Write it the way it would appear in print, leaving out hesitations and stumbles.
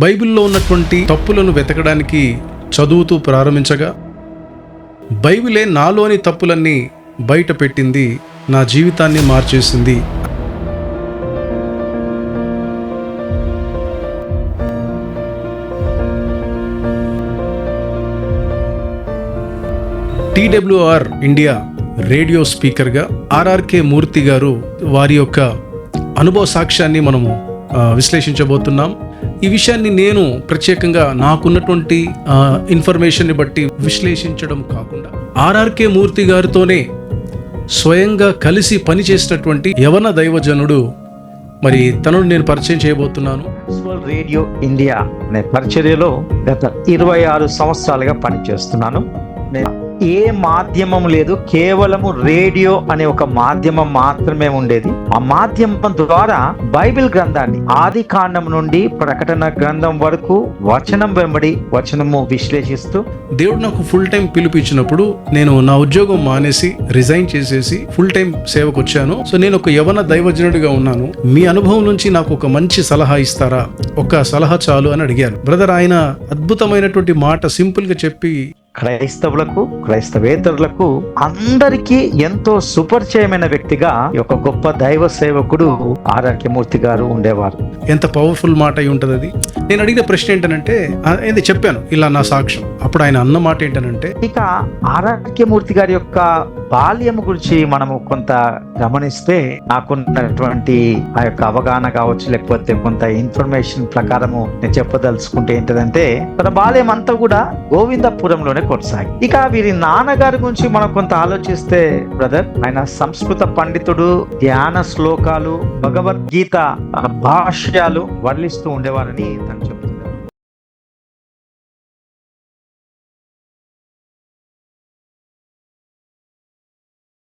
బైబిల్లో ఉన్నటువంటి తప్పులను వెతకడానికి చదువుతూ ప్రారంభించగా బైబిలే నాలోని తప్పులన్నీ బయట పెట్టింది, నా జీవితాన్ని మార్చేసింది. TWR ఇండియా రేడియో స్పీకర్గా ఆర్ఆర్కే మూర్తి గారు వారి యొక్క అనుభవ సాక్ష్యాన్ని మనము విశ్లేషించబోతున్నాం. ఈ విషయాన్ని నేను ప్రత్యేకంగా నాకున్నటువంటి ఇన్ఫర్మేషన్ని బట్టి విశ్లేషించడం కాకుండా ఆర్ఆర్కే మూర్తి గారితోనే స్వయంగా కలిసి పనిచేసినటువంటి యవన దైవజనుడు, మరి తనను నేను పరిచయం చేయబోతున్నాను. రేడియో ఇండియా అనే పరిచర్యలో గత 26 సంవత్సరాలుగా పనిచేస్తున్నాను. ఏ మాధ్యమం లేదు, కేవలము రేడియో అనే ఒక మాధ్యమం మాత్రమే ఉండేది. ఆ మాధ్యమం ద్వారా బైబిల్ గ్రంథాన్ని ఆది కాండం నుండి ప్రకటన గ్రంథం వరకు వచనం వెంబడి వచనము విశ్లేషిస్తూ, దేవుడు నాకు ఫుల్ టైం పిలిపించినప్పుడు నేను నా ఉద్యోగం మానేసి రిజైన్ చేసేసి ఫుల్ టైం సేవకు వచ్చాను. సో నేను ఒక యవన దైవజనుడిగా ఉన్నాను. మీ అనుభవం నుంచి నాకు ఒక మంచి సలహా ఇస్తారా? ఒక సలహా చాలు అని అడిగాను. బ్రదర్ ఆయన అద్భుతమైనటువంటి మాట సింపుల్ గా చెప్పి, క్రైస్తవులకు, క్రైస్తవేతరులకు అందరికీ ఎంతో సుపరిచయమైన వ్యక్తిగా ఒక గొప్ప దైవ సేవకుడు ఆర్ఆర్కే మూర్తి గారు ఉండేవారు. ఎంత పవర్ఫుల్ మాట అయి ఉంటుంది అది. నేను అడిగిన ప్రశ్న ఏంటనంటే, ఏంది చెప్పాను ఇలా నా సాక్ష్యం. అప్పుడు ఆయన అన్న మాట ఏంటనంటే, ఇక ఆర్ఆర్కే మూర్తి గారి యొక్క బాల్యము గురించి మనము కొంత గమనిస్తే, నాకున్నటువంటి ఆ యొక్క అవగాహన కావచ్చు, లేకపోతే కొంత ఇన్ఫర్మేషన్ ప్రకారము నేను చెప్పదలుచుకుంటే ఏంటంటే, తన బాల్యం అంతా కూడా గోవిందపురంలోనే కొనసాగి. ఇక వీరి నాన్నగారి గురించి మనం కొంత ఆలోచిస్తే బ్రదర్, ఆయన సంస్కృత పండితుడు, ధ్యాన శ్లోకాలు, భగవద్గీత భాష్యాలు వర్ణిస్తూ ఉండేవారని తను